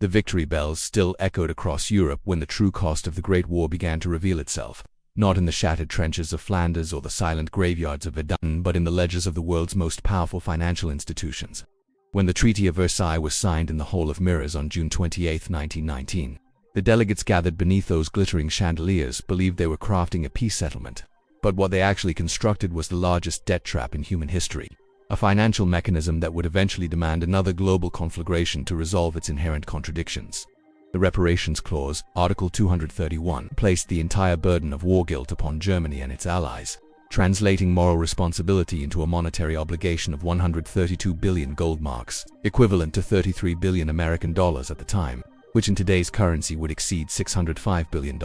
The victory bells still echoed across Europe when the true cost of the Great War began to reveal itself, not in the shattered trenches of Flanders or the silent graveyards of Verdun, but in the ledgers of the world's most powerful financial institutions. When the Treaty of Versailles was signed in the Hall of Mirrors on June 28, 1919, the delegates gathered beneath those glittering chandeliers believed they were crafting a peace settlement. But what they actually constructed was the largest debt trap in human history, a financial mechanism that would eventually demand another global conflagration to resolve its inherent contradictions. The Reparations Clause, Article 231, placed the entire burden of war guilt upon Germany and its allies, translating moral responsibility into a monetary obligation of 132 billion gold marks, equivalent to 33 billion American dollars at the time, which in today's currency would exceed $605 billion.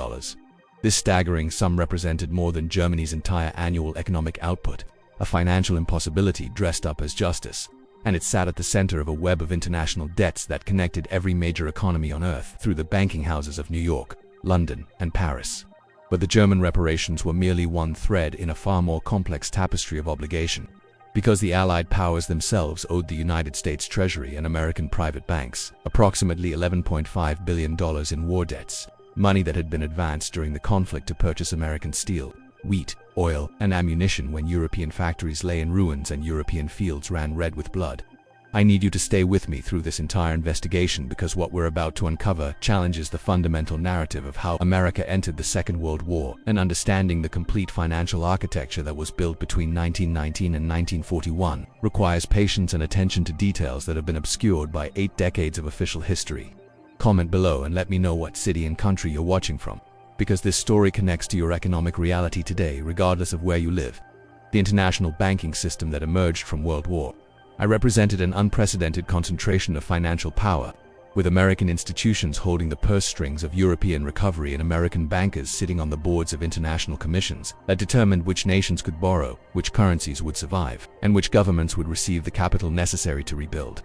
This staggering sum represented more than Germany's entire annual economic output, a financial impossibility dressed up as justice, and it sat at the center of a web of international debts that connected every major economy on Earth through the banking houses of New York, London, and Paris. But the German reparations were merely one thread in a far more complex tapestry of obligation, because the Allied powers themselves owed the United States Treasury and American private banks approximately $11.5 billion in war debts, money that had been advanced during the conflict to purchase American steel, wheat, oil, and ammunition when European factories lay in ruins and European fields ran red with blood. I need you to stay with me through this entire investigation because what we're about to uncover challenges the fundamental narrative of how America entered the Second World War, and understanding the complete financial architecture that was built between 1919 and 1941 requires patience and attention to details that have been obscured by 8 decades of official history. Comment below and let me know what city and country you're watching from, because this story connects to your economic reality today regardless of where you live. The international banking system that emerged from World War I represented an unprecedented concentration of financial power, with American institutions holding the purse strings of European recovery and American bankers sitting on the boards of international commissions that determined which nations could borrow, which currencies would survive, and which governments would receive the capital necessary to rebuild.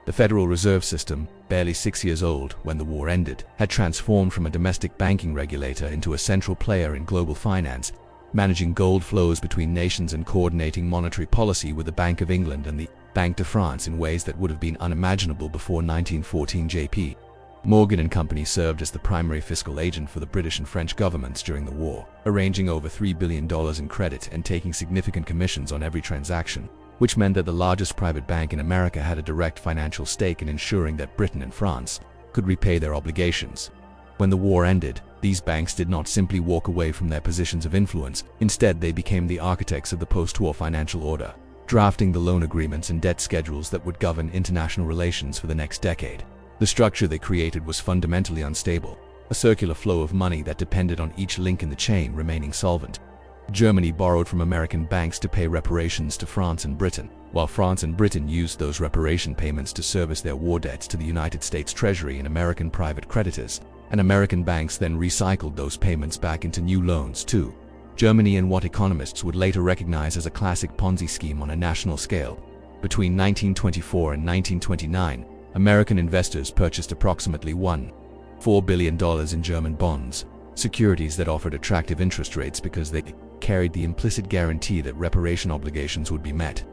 The Federal Reserve System, barely 6 years old when the war ended, had transformed from a domestic banking regulator into a central player in global finance, managing gold flows between nations and coordinating monetary policy with the Bank of England and the Banque de France in ways that would have been unimaginable before 1914. J.P. Morgan and Company served as the primary fiscal agent for the British and French governments during the war, arranging over $3 billion in credit and taking significant commissions on every transaction, which meant that the largest private bank in America had a direct financial stake in ensuring that Britain and France could repay their obligations. When the war ended, these banks did not simply walk away from their positions of influence. Instead, they became the architects of the post-war financial order, drafting the loan agreements and debt schedules that would govern international relations for the next decade. The structure they created was fundamentally unstable, a circular flow of money that depended on each link in the chain remaining solvent. Germany borrowed from American banks to pay reparations to France and Britain, while France and Britain used those reparation payments to service their war debts to the United States Treasury and American private creditors, and American banks then recycled those payments back into new loans too. Germany in what economists would later recognize as a classic Ponzi scheme on a national scale. Between 1924 and 1929, American investors purchased approximately $1.4 billion in German bonds, securities that offered attractive interest rates because they carried the implicit guarantee that reparation obligations would be met.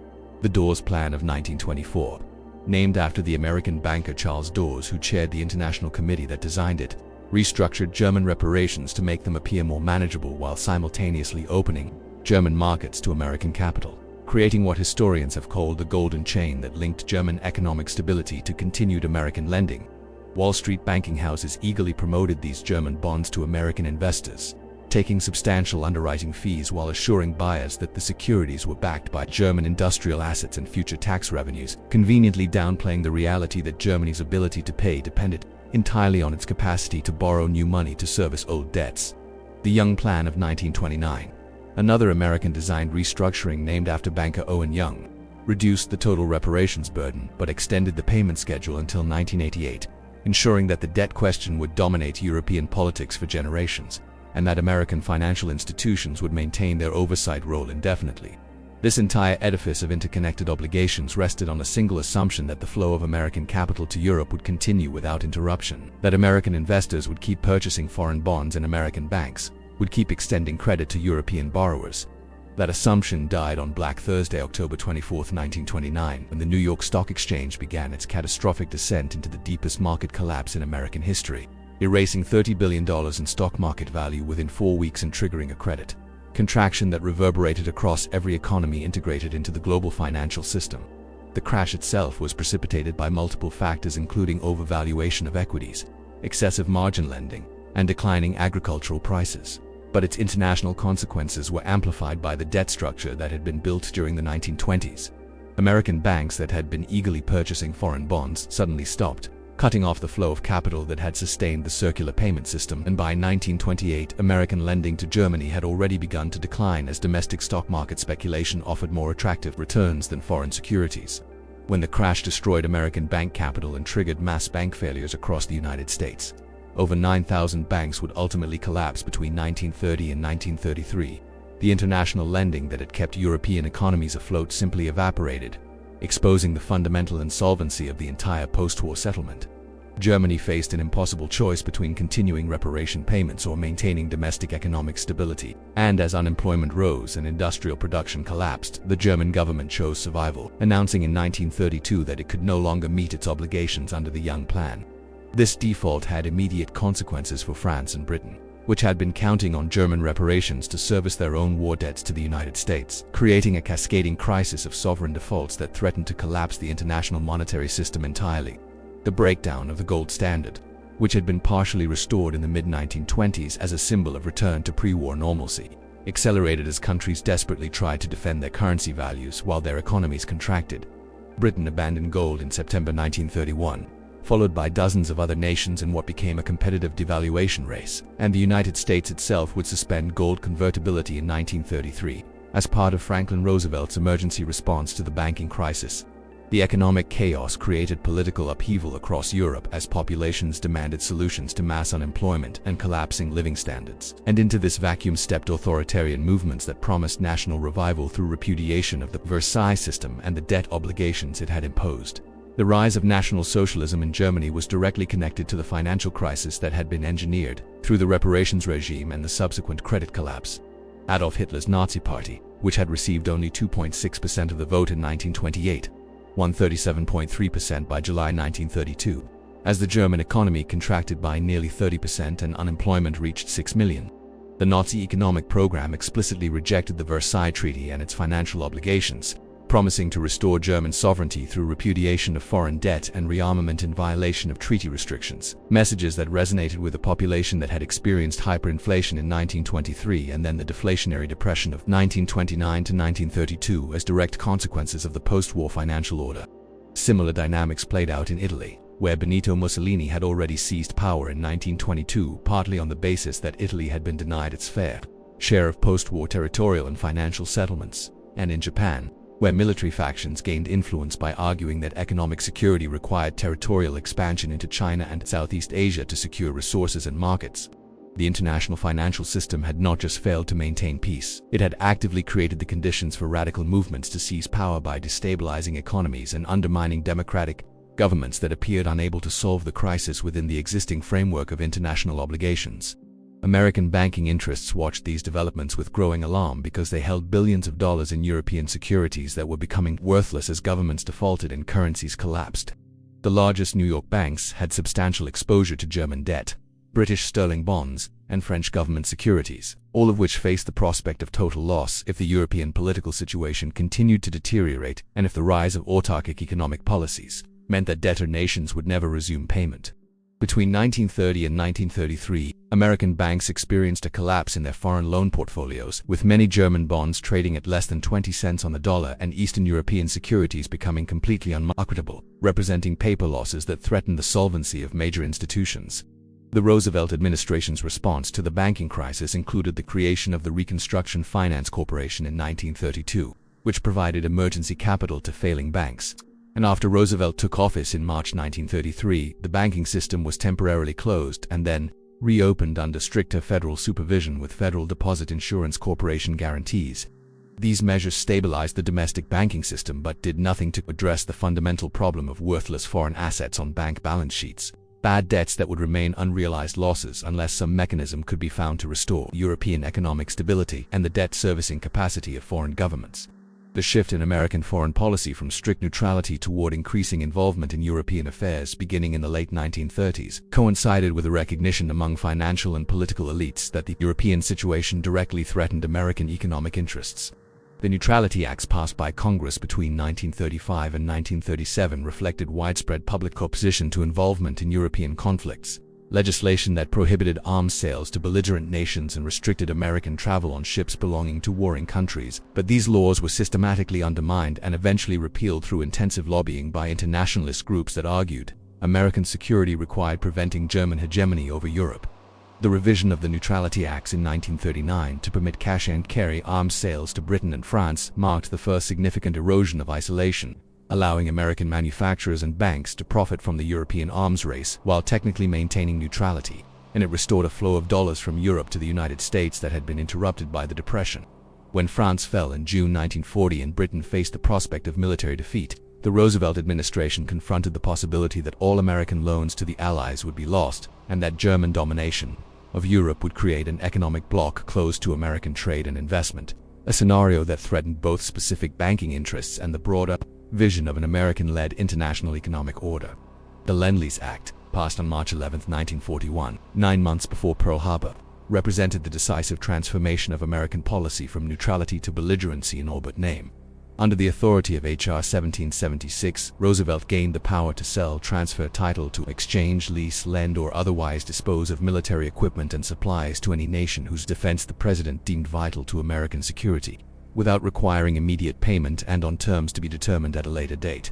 The Dawes Plan of 1924, named after the American banker Charles Dawes, who chaired the international committee that designed it, restructured German reparations to make them appear more manageable while simultaneously opening German markets to American capital, creating what historians have called the golden chain that linked German economic stability to continued American lending. Wall Street banking houses eagerly promoted these German bonds to American investors, taking substantial underwriting fees while assuring buyers that the securities were backed by German industrial assets and future tax revenues, conveniently downplaying the reality that Germany's ability to pay depended entirely on its capacity to borrow new money to service old debts. The Young Plan of 1929, another American-designed restructuring named after banker Owen Young, reduced the total reparations burden but extended the payment schedule until 1988, ensuring that the debt question would dominate European politics for generations, and that American financial institutions would maintain their oversight role indefinitely. This entire edifice of interconnected obligations rested on a single assumption that the flow of American capital to Europe would continue without interruption, that American investors would keep purchasing foreign bonds and American banks would keep extending credit to European borrowers. That assumption died on Black Thursday, October 24, 1929, when the New York Stock Exchange began its catastrophic descent into the deepest market collapse in American history, erasing $30 billion in stock market value within 4 weeks and triggering a credit contraction that reverberated across every economy integrated into the global financial system. The crash itself was precipitated by multiple factors, including overvaluation of equities, excessive margin lending, and declining agricultural prices. But its international consequences were amplified by the debt structure that had been built during the 1920s. American banks that had been eagerly purchasing foreign bonds suddenly stopped, cutting off the flow of capital that had sustained the circular payment system, and by 1928, American lending to Germany had already begun to decline as domestic stock market speculation offered more attractive returns than foreign securities. When the crash destroyed American bank capital and triggered mass bank failures across the United States, over 9,000 banks would ultimately collapse between 1930 and 1933. The international lending that had kept European economies afloat simply evaporated, exposing the fundamental insolvency of the entire post-war settlement. Germany faced an impossible choice between continuing reparation payments or maintaining domestic economic stability, and as unemployment rose and industrial production collapsed, the German government chose survival, announcing in 1932 that it could no longer meet its obligations under the Young Plan. This default had immediate consequences for France and Britain, which had been counting on German reparations to service their own war debts to the United States, creating a cascading crisis of sovereign defaults that threatened to collapse the international monetary system entirely. The breakdown of the gold standard, which had been partially restored in the mid-1920s as a symbol of return to pre-war normalcy, accelerated as countries desperately tried to defend their currency values while their economies contracted. Britain abandoned gold in September 1931, followed by dozens of other nations in what became a competitive devaluation race, and the United States itself would suspend gold convertibility in 1933 as part of Franklin Roosevelt's emergency response to the banking crisis. The economic chaos created political upheaval across Europe as populations demanded solutions to mass unemployment and collapsing living standards. And into this vacuum stepped authoritarian movements that promised national revival through repudiation of the Versailles system and the debt obligations it had imposed. The rise of National Socialism in Germany was directly connected to the financial crisis that had been engineered through the reparations regime and the subsequent credit collapse. Adolf Hitler's Nazi Party, which had received only 2.6% of the vote in 1928, won 37.3% by July 1932, as the German economy contracted by nearly 30% and unemployment reached 6 million. The Nazi economic program explicitly rejected the Versailles Treaty and its financial obligations, promising to restore German sovereignty through repudiation of foreign debt and rearmament in violation of treaty restrictions, messages that resonated with a population that had experienced hyperinflation in 1923 and then the deflationary depression of 1929 to 1932 as direct consequences of the post-war financial order. Similar dynamics played out in Italy, where Benito Mussolini had already seized power in 1922, partly on the basis that Italy had been denied its fair share of post-war territorial and financial settlements, and in Japan, where military factions gained influence by arguing that economic security required territorial expansion into China and Southeast Asia to secure resources and markets. The international financial system had not just failed to maintain peace, it had actively created the conditions for radical movements to seize power by destabilizing economies and undermining democratic governments that appeared unable to solve the crisis within the existing framework of international obligations. American banking interests watched these developments with growing alarm because they held billions of dollars in European securities that were becoming worthless as governments defaulted and currencies collapsed. The largest New York banks had substantial exposure to German debt, British sterling bonds, and French government securities, all of which faced the prospect of total loss if the European political situation continued to deteriorate and if the rise of autarkic economic policies meant that debtor nations would never resume payment. Between 1930 and 1933, American banks experienced a collapse in their foreign loan portfolios, with many German bonds trading at less than 20 cents on the dollar and Eastern European securities becoming completely unmarketable, representing paper losses that threatened the solvency of major institutions. The Roosevelt administration's response to the banking crisis included the creation of the Reconstruction Finance Corporation in 1932, which provided emergency capital to failing banks. And after Roosevelt took office in March 1933, the banking system was temporarily closed and then reopened under stricter federal supervision with Federal Deposit Insurance Corporation guarantees. These measures stabilized the domestic banking system but did nothing to address the fundamental problem of worthless foreign assets on bank balance sheets. bad debts that would remain unrealized losses unless some mechanism could be found to restore European economic stability and the debt servicing capacity of foreign governments. The shift in American foreign policy from strict neutrality toward increasing involvement in European affairs beginning in the late 1930s coincided with a recognition among financial and political elites that the European situation directly threatened American economic interests. The Neutrality Acts passed by Congress between 1935 and 1937 reflected widespread public opposition to involvement in European conflicts. Legislation that prohibited arms sales to belligerent nations and restricted American travel on ships belonging to warring countries, but these laws were systematically undermined and eventually repealed through intensive lobbying by internationalist groups that argued American security required preventing German hegemony over Europe. The revision of the Neutrality Acts in 1939 to permit cash-and-carry arms sales to Britain and France marked the first significant erosion of isolation, allowing American manufacturers and banks to profit from the European arms race while technically maintaining neutrality, and it restored a flow of dollars from Europe to the United States that had been interrupted by the Depression. When France fell in June 1940 and Britain faced the prospect of military defeat, the Roosevelt administration confronted the possibility that all American loans to the Allies would be lost and that German domination of Europe would create an economic bloc closed to American trade and investment, a scenario that threatened both specific banking interests and the broader vision of an American-led international economic order. The Lend-Lease Act, passed on March 11, 1941, 9 months before Pearl Harbor, represented the decisive transformation of American policy from neutrality to belligerency in all but name. Under the authority of H.R. 1776, Roosevelt gained the power to sell, transfer title to, exchange, lease, lend, or otherwise dispose of military equipment and supplies to any nation whose defense the President deemed vital to American security, without requiring immediate payment and on terms to be determined at a later date.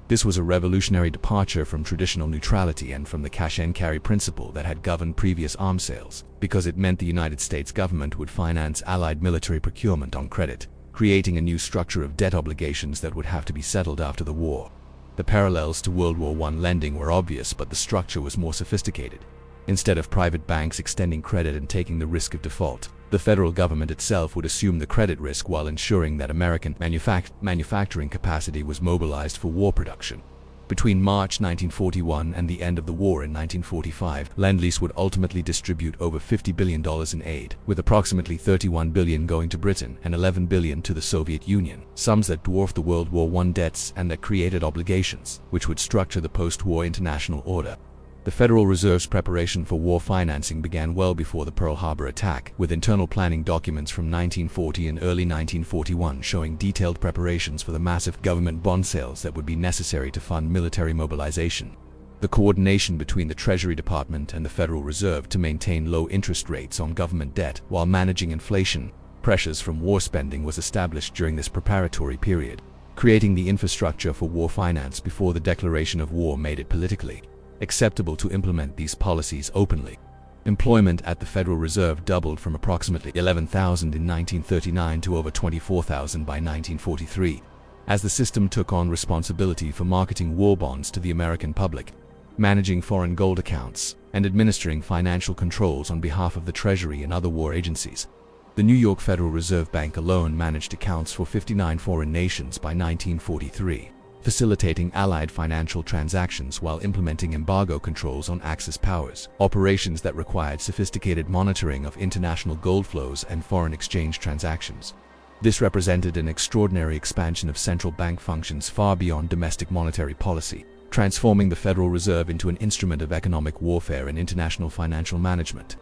This was a revolutionary departure from traditional neutrality and from the cash-and-carry principle that had governed previous arms sales, because it meant the United States government would finance Allied military procurement on credit, creating a new structure of debt obligations that would have to be settled after the war. The parallels to World War I lending were obvious, but the structure was more sophisticated. Instead of private banks extending credit and taking the risk of default, the federal government itself would assume the credit risk while ensuring that American manufacturing capacity was mobilized for war production. Between March 1941 and the end of the war in 1945, Lend-Lease would ultimately distribute over $50 billion in aid, with approximately $31 billion going to Britain and $11 billion to the Soviet Union, sums that dwarfed the World War I debts and that created obligations, which would structure the post-war international order. The Federal Reserve's preparation for war financing began well before the Pearl Harbor attack, with internal planning documents from 1940 and early 1941 showing detailed preparations for the massive government bond sales that would be necessary to fund military mobilization. The coordination between the Treasury Department and the Federal Reserve to maintain low interest rates on government debt while managing inflation pressures from war spending was established during this preparatory period, creating the infrastructure for war finance before the declaration of war made it politically acceptable to implement these policies openly. Employment at the Federal Reserve doubled from approximately 11,000 in 1939 to over 24,000 by 1943, as the system took on responsibility for marketing war bonds to the American public, managing foreign gold accounts, and administering financial controls on behalf of the Treasury and other war agencies. The New York Federal Reserve Bank alone managed accounts for 59 foreign nations by 1943. Facilitating Allied financial transactions while implementing embargo controls on Axis powers, operations that required sophisticated monitoring of international gold flows and foreign exchange transactions. This represented an extraordinary expansion of central bank functions far beyond domestic monetary policy, transforming the Federal Reserve into an instrument of economic warfare and international financial management.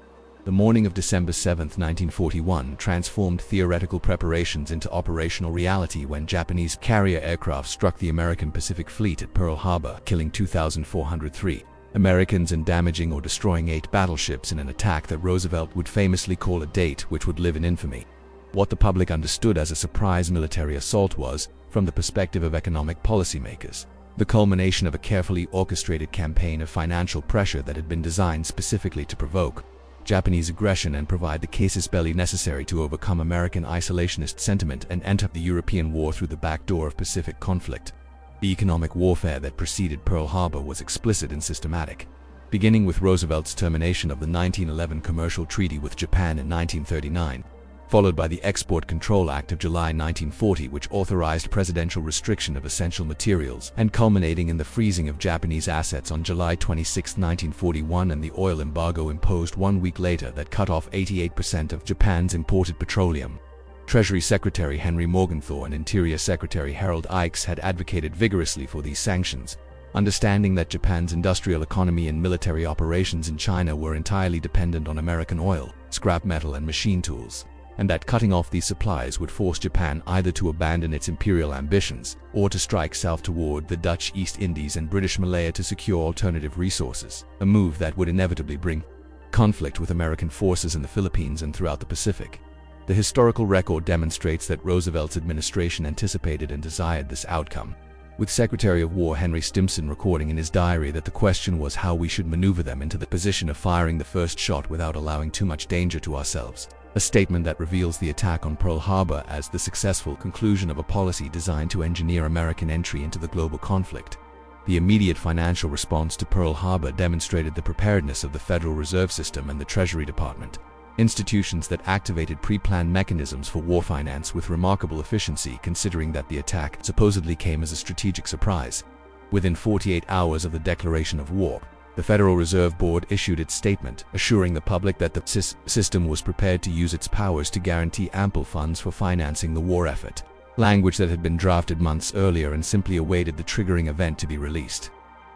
The morning of December 7, 1941, transformed theoretical preparations into operational reality when Japanese carrier aircraft struck the American Pacific Fleet at Pearl Harbor, killing 2,403 Americans and damaging or destroying 8 battleships in an attack that Roosevelt would famously call a date which would live in infamy. What the public understood as a surprise military assault was, from the perspective of economic policymakers, the culmination of a carefully orchestrated campaign of financial pressure that had been designed specifically to provoke Japanese aggression and provide the casus belli necessary to overcome American isolationist sentiment and enter the European war through the back door of Pacific conflict. The economic warfare that preceded Pearl Harbor was explicit and systematic, beginning with Roosevelt's termination of the 1911 commercial treaty with Japan in 1939. followed by the Export Control Act of July 1940, which authorized presidential restriction of essential materials, and culminating in the freezing of Japanese assets on July 26, 1941, and the oil embargo imposed 1 week later that cut off 88% of Japan's imported petroleum. Treasury Secretary Henry Morgenthau and Interior Secretary Harold Ickes had advocated vigorously for these sanctions, understanding that Japan's industrial economy and military operations in China were entirely dependent on American oil, scrap metal, and machine tools, and that cutting off these supplies would force Japan either to abandon its imperial ambitions or to strike south toward the Dutch East Indies and British Malaya to secure alternative resources, a move that would inevitably bring conflict with American forces in the Philippines and throughout the Pacific. The historical record demonstrates that Roosevelt's administration anticipated and desired this outcome, with Secretary of War Henry Stimson recording in his diary that the question was how we should maneuver them into the position of firing the first shot without allowing too much danger to ourselves, a statement that reveals the attack on Pearl Harbor as the successful conclusion of a policy designed to engineer American entry into the global conflict. The immediate financial response to Pearl Harbor demonstrated the preparedness of the Federal Reserve System and the Treasury Department, institutions that activated pre-planned mechanisms for war finance with remarkable efficiency, considering that the attack supposedly came as a strategic surprise. Within 48 hours of the declaration of war, the Federal Reserve Board issued its statement, assuring the public that the system was prepared to use its powers to guarantee ample funds for financing the war effort, language that had been drafted months earlier and simply awaited the triggering event to be released.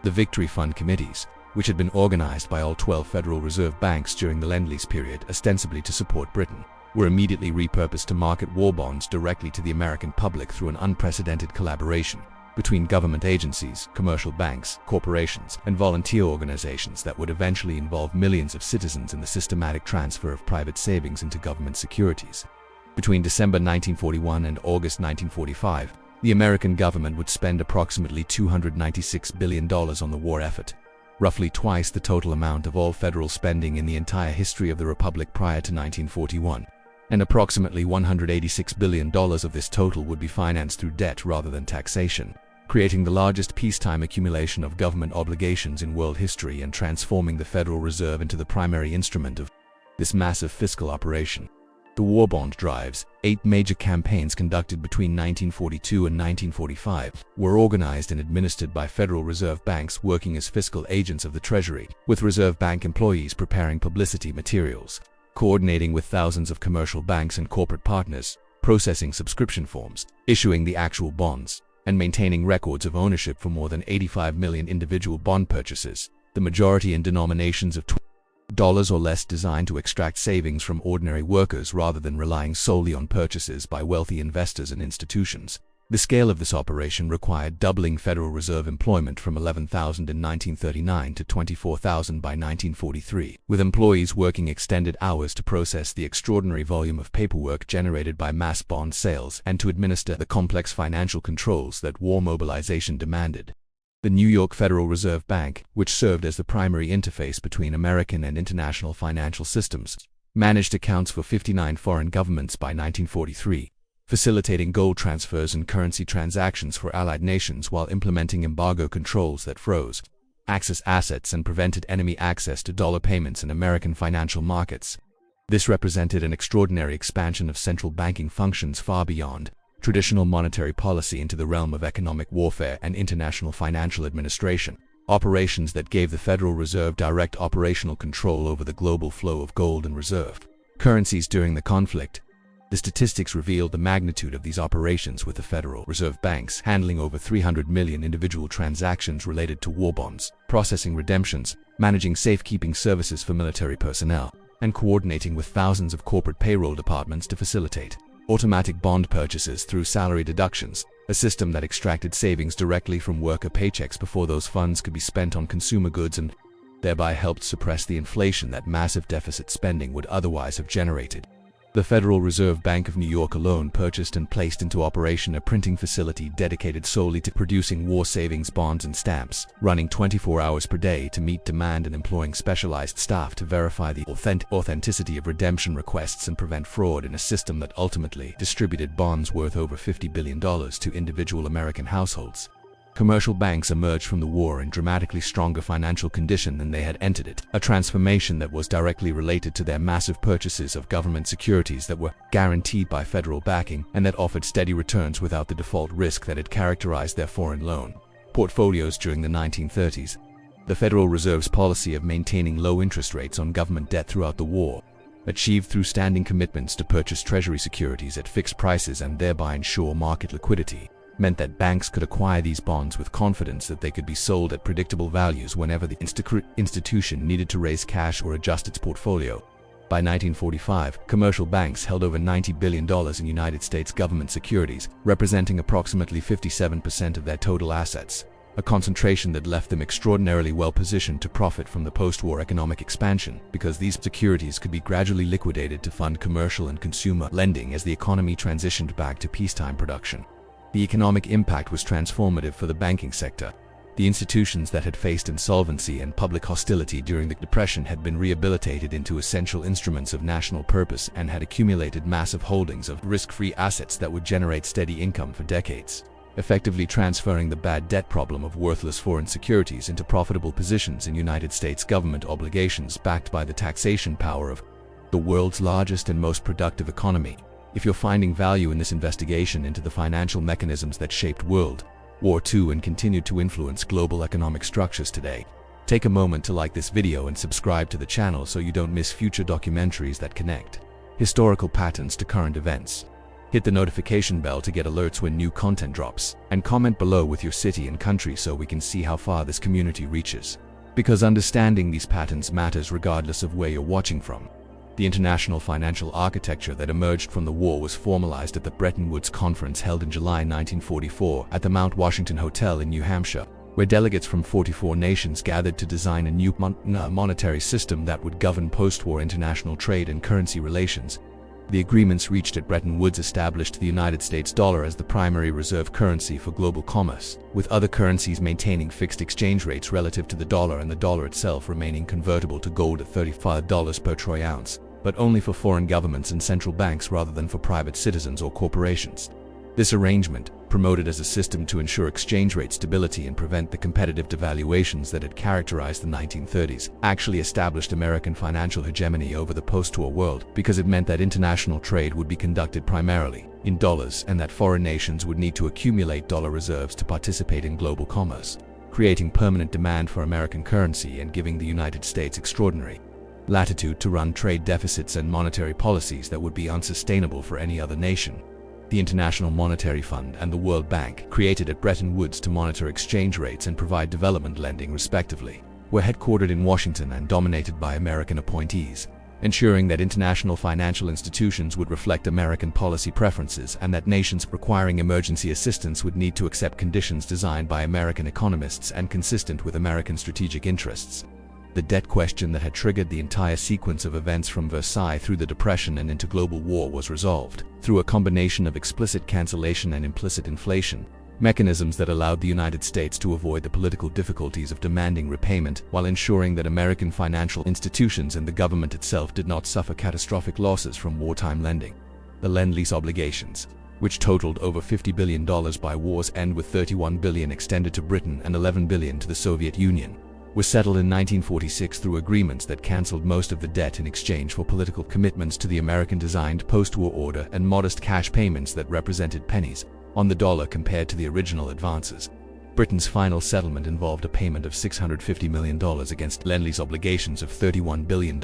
The Victory Fund committees, which had been organized by all 12 Federal Reserve banks during the Lend-Lease period, ostensibly to support Britain, were immediately repurposed to market war bonds directly to the American public through an unprecedented collaboration between government agencies, commercial banks, corporations, and volunteer organizations that would eventually involve millions of citizens in the systematic transfer of private savings into government securities. Between December 1941 and August 1945, the American government would spend approximately $296 billion on the war effort, roughly twice the total amount of all federal spending in the entire history of the Republic prior to 1941. And approximately $186 billion of this total would be financed through debt rather than taxation, creating the largest peacetime accumulation of government obligations in world history and transforming the Federal Reserve into the primary instrument of this massive fiscal operation. The war bond drives, 8 major campaigns conducted between 1942 and 1945, were organized and administered by Federal Reserve banks working as fiscal agents of the Treasury, with Reserve Bank employees preparing publicity materials, coordinating with thousands of commercial banks and corporate partners, processing subscription forms, issuing the actual bonds, and maintaining records of ownership for more than 85 million individual bond purchases, the majority in denominations of $20 or less, designed to extract savings from ordinary workers rather than relying solely on purchases by wealthy investors and institutions. The scale of this operation required doubling Federal Reserve employment from 11,000 in 1939 to 24,000 by 1943, with employees working extended hours to process the extraordinary volume of paperwork generated by mass bond sales and to administer the complex financial controls that war mobilization demanded. The New York Federal Reserve Bank, which served as the primary interface between American and international financial systems, managed accounts for 59 foreign governments by 1943. Facilitating gold transfers and currency transactions for allied nations while implementing embargo controls that froze Axis assets and prevented enemy access to dollar payments in American financial markets. This represented an extraordinary expansion of central banking functions far beyond traditional monetary policy into the realm of economic warfare and international financial administration, operations that gave the Federal Reserve direct operational control over the global flow of gold and reserve currencies during the conflict. The statistics revealed the magnitude of these operations, with the Federal Reserve banks handling over 300 million individual transactions related to war bonds, processing redemptions, managing safekeeping services for military personnel, and coordinating with thousands of corporate payroll departments to facilitate automatic bond purchases through salary deductions, a system that extracted savings directly from worker paychecks before those funds could be spent on consumer goods and thereby helped suppress the inflation that massive deficit spending would otherwise have generated. The Federal Reserve Bank of New York alone purchased and placed into operation a printing facility dedicated solely to producing war savings bonds and stamps, running 24 hours per day to meet demand and employing specialized staff to verify the authenticity of redemption requests and prevent fraud in a system that ultimately distributed bonds worth over $50 billion to individual American households. Commercial banks emerged from the war in dramatically stronger financial condition than they had entered it, a transformation that was directly related to their massive purchases of government securities that were guaranteed by federal backing and that offered steady returns without the default risk that had characterized their foreign loan portfolios during the 1930s. The Federal Reserve's policy of maintaining low interest rates on government debt throughout the war, achieved through standing commitments to purchase Treasury securities at fixed prices and thereby ensure market liquidity, meant that banks could acquire these bonds with confidence that they could be sold at predictable values whenever the institution needed to raise cash or adjust its portfolio. By 1945, commercial banks held over $90 billion in United States government securities, representing approximately 57% of their total assets, a concentration that left them extraordinarily well positioned to profit from the post-war economic expansion, because these securities could be gradually liquidated to fund commercial and consumer lending as the economy transitioned back to peacetime production. The economic impact was transformative for the banking sector. The institutions that had faced insolvency and public hostility during the Depression had been rehabilitated into essential instruments of national purpose and had accumulated massive holdings of risk-free assets that would generate steady income for decades, effectively transferring the bad debt problem of worthless foreign securities into profitable positions in United States government obligations backed by the taxation power of the world's largest and most productive economy. If you're finding value in this investigation into the financial mechanisms that shaped World War II and continued to influence global economic structures today, take a moment to like this video and subscribe to the channel so you don't miss future documentaries that connect historical patterns to current events. Hit the notification bell to get alerts when new content drops, and comment below with your city and country so we can see how far this community reaches. Because understanding these patterns matters regardless of where you're watching from. The international financial architecture that emerged from the war was formalized at the Bretton Woods Conference held in July 1944 at the Mount Washington Hotel in New Hampshire, where delegates from 44 nations gathered to design a new monetary system that would govern post-war international trade and currency relations. The agreements reached at Bretton Woods established the United States dollar as the primary reserve currency for global commerce, with other currencies maintaining fixed exchange rates relative to the dollar and the dollar itself remaining convertible to gold at $35 per troy ounce, but only for foreign governments and central banks rather than for private citizens or corporations. This arrangement, promoted as a system to ensure exchange rate stability and prevent the competitive devaluations that had characterized the 1930s, actually established American financial hegemony over the post-war world because it meant that international trade would be conducted primarily in dollars and that foreign nations would need to accumulate dollar reserves to participate in global commerce, creating permanent demand for American currency and giving the United States extraordinary latitude to run trade deficits and monetary policies that would be unsustainable for any other nation. The International Monetary Fund and the World Bank, created at Bretton Woods to monitor exchange rates and provide development lending respectively, were headquartered in Washington and dominated by American appointees, ensuring that international financial institutions would reflect American policy preferences and that nations requiring emergency assistance would need to accept conditions designed by American economists and consistent with American strategic interests. The debt question that had triggered the entire sequence of events from Versailles through the Depression and into global war was resolved through a combination of explicit cancellation and implicit inflation, mechanisms that allowed the United States to avoid the political difficulties of demanding repayment while ensuring that American financial institutions and the government itself did not suffer catastrophic losses from wartime lending. The Lend-Lease obligations, which totaled over $50 billion by war's end with $31 billion extended to Britain and $11 billion to the Soviet Union, was settled in 1946 through agreements that cancelled most of the debt in exchange for political commitments to the American-designed post-war order and modest cash payments that represented pennies on the dollar compared to the original advances. Britain's final settlement involved a payment of $650 million against Lend-Lease obligations of $31 billion,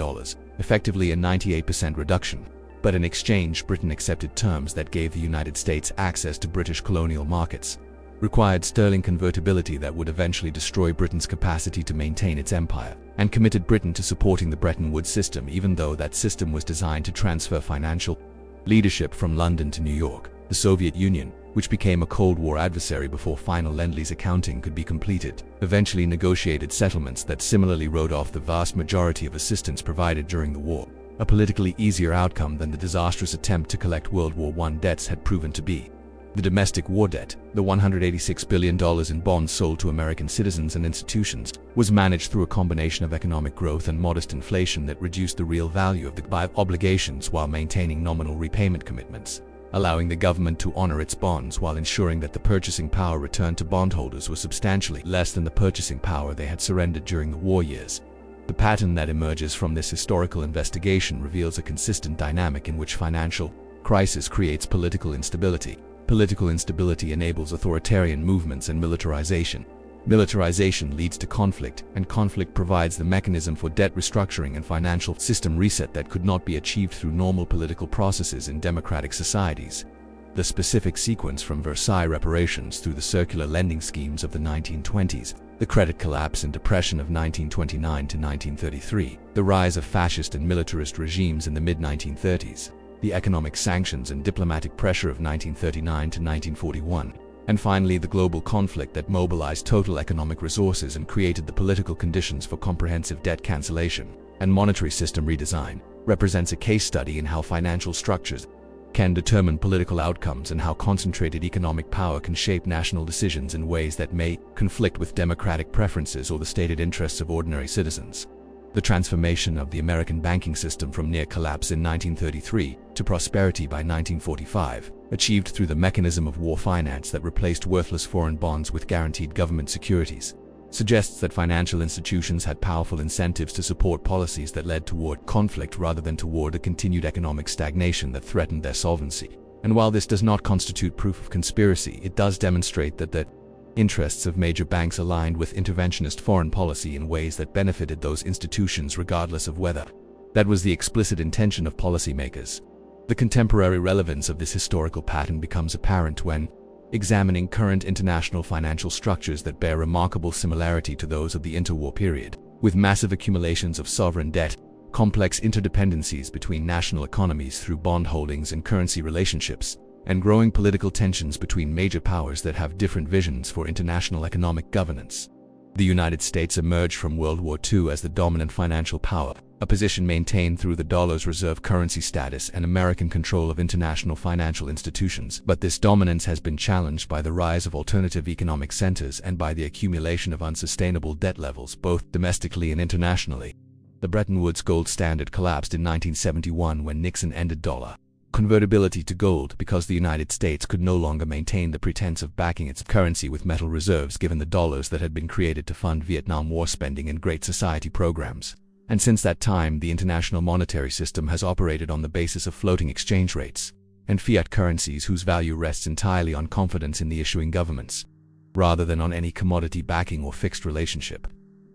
effectively a 98% reduction. But in exchange, Britain accepted terms that gave the United States access to British colonial markets, required sterling convertibility that would eventually destroy Britain's capacity to maintain its empire, and committed Britain to supporting the Bretton Woods system even though that system was designed to transfer financial leadership from London to New York. The Soviet Union, which became a Cold War adversary before final Lend-Lease accounting could be completed, eventually negotiated settlements that similarly wrote off the vast majority of assistance provided during the war, a politically easier outcome than the disastrous attempt to collect World War I debts had proven to be. The domestic war debt, the $186 billion in bonds sold to American citizens and institutions, was managed through a combination of economic growth and modest inflation that reduced the real value of the obligations while maintaining nominal repayment commitments. allowing the government to honor its bonds while ensuring that the purchasing power returned to bondholders was substantially less than the purchasing power they had surrendered during the war years. The pattern that emerges from this historical investigation reveals a consistent dynamic in which financial crisis creates political instability. Political instability enables authoritarian movements and militarization. Militarization leads to conflict, and conflict provides the mechanism for debt restructuring and financial system reset that could not be achieved through normal political processes in democratic societies. The specific sequence from Versailles reparations through the circular lending schemes of the 1920s, the credit collapse and depression of 1929 to 1933, the rise of fascist and militarist regimes in the mid-1930s, the economic sanctions and diplomatic pressure of 1939 to 1941, and finally the global conflict that mobilized total economic resources and created the political conditions for comprehensive debt cancellation and monetary system redesign, represents a case study in how financial structures can determine political outcomes and how concentrated economic power can shape national decisions in ways that may conflict with democratic preferences or the stated interests of ordinary citizens. The transformation of the American banking system from near collapse in 1933 to prosperity by 1945, achieved through the mechanism of war finance that replaced worthless foreign bonds with guaranteed government securities, suggests that financial institutions had powerful incentives to support policies that led toward conflict rather than toward a continued economic stagnation that threatened their solvency. And while this does not constitute proof of conspiracy, it does demonstrate that the interests of major banks aligned with interventionist foreign policy in ways that benefited those institutions regardless of whether that was the explicit intention of policymakers. The contemporary relevance of this historical pattern becomes apparent when examining current international financial structures that bear remarkable similarity to those of the interwar period, with massive accumulations of sovereign debt, complex interdependencies between national economies through bond holdings and currency relationships, and growing political tensions between major powers that have different visions for international economic governance. The United States emerged from World War II as the dominant financial power, a position maintained through the dollar's reserve currency status and American control of international financial institutions. But this dominance has been challenged by the rise of alternative economic centers and by the accumulation of unsustainable debt levels both domestically and internationally. The Bretton Woods gold standard collapsed in 1971 when Nixon ended dollar convertibility to gold because the United States could no longer maintain the pretense of backing its currency with metal reserves given the dollars that had been created to fund Vietnam War spending and Great Society programs. And since that time, the international monetary system has operated on the basis of floating exchange rates and fiat currencies whose value rests entirely on confidence in the issuing governments, rather than on any commodity backing or fixed relationship.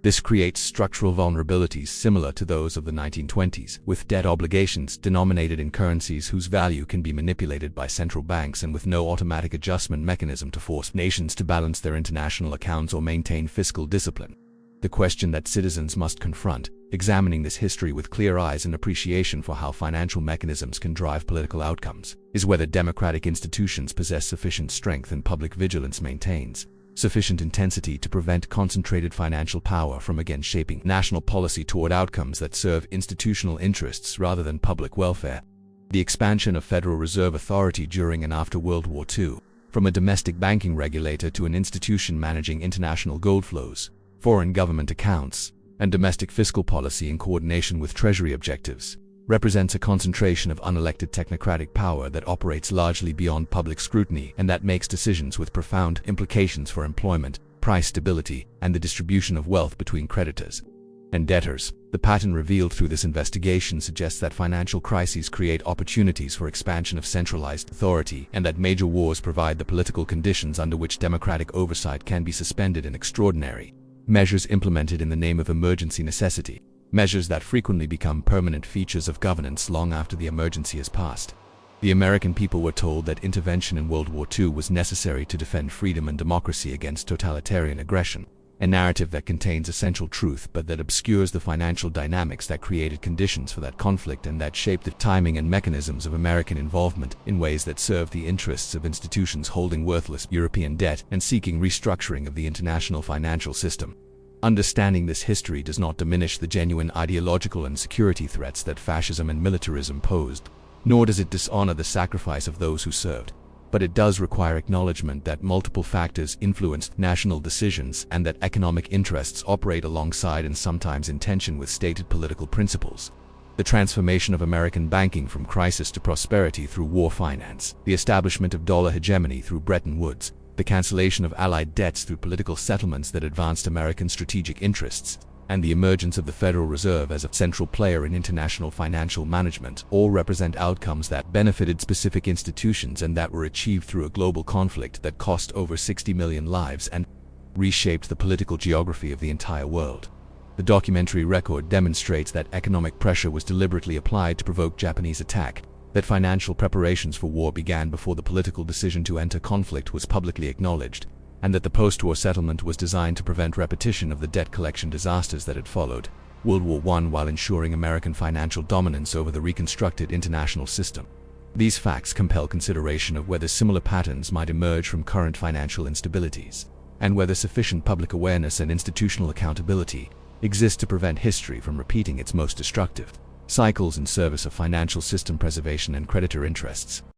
This creates structural vulnerabilities similar to those of the 1920s, with debt obligations denominated in currencies whose value can be manipulated by central banks and with no automatic adjustment mechanism to force nations to balance their international accounts or maintain fiscal discipline. The question that citizens must confront, examining this history with clear eyes and appreciation for how financial mechanisms can drive political outcomes, is whether democratic institutions possess sufficient strength and public vigilance maintains sufficient intensity to prevent concentrated financial power from again shaping national policy toward outcomes that serve institutional interests rather than public welfare. The expansion of Federal Reserve Authority during and after World War II, from a domestic banking regulator to an institution managing international gold flows, foreign government accounts, and domestic fiscal policy in coordination with Treasury objectives, represents a concentration of unelected technocratic power that operates largely beyond public scrutiny and that makes decisions with profound implications for employment, price stability, and the distribution of wealth between creditors and debtors. The pattern revealed through this investigation suggests that financial crises create opportunities for expansion of centralized authority and that major wars provide the political conditions under which democratic oversight can be suspended in extraordinary measures implemented in the name of emergency necessity. Measures that frequently become permanent features of governance long after the emergency has passed. The American people were told that intervention in World War II was necessary to defend freedom and democracy against totalitarian aggression, a narrative that contains essential truth but that obscures the financial dynamics that created conditions for that conflict and that shaped the timing and mechanisms of American involvement in ways that served the interests of institutions holding worthless European debt and seeking restructuring of the international financial system. Understanding this history does not diminish the genuine ideological and security threats that fascism and militarism posed, nor does it dishonor the sacrifice of those who served, but it does require acknowledgement that multiple factors influenced national decisions and that economic interests operate alongside and sometimes in tension with stated political principles. the transformation of American banking from crisis to prosperity through war finance, the establishment of dollar hegemony through Bretton Woods, the cancellation of Allied debts through political settlements that advanced American strategic interests, and the emergence of the Federal Reserve as a central player in international financial management all represent outcomes that benefited specific institutions and that were achieved through a global conflict that cost over 60 million lives and reshaped the political geography of the entire world. The documentary record demonstrates that economic pressure was deliberately applied to provoke Japanese attack, that financial preparations for war began before the political decision to enter conflict was publicly acknowledged, and that the post-war settlement was designed to prevent repetition of the debt collection disasters that had followed World War I while ensuring American financial dominance over the reconstructed international system. These facts compel consideration of whether similar patterns might emerge from current financial instabilities, and whether sufficient public awareness and institutional accountability exist to prevent history from repeating its most destructive cycles in service of financial system preservation and creditor interests.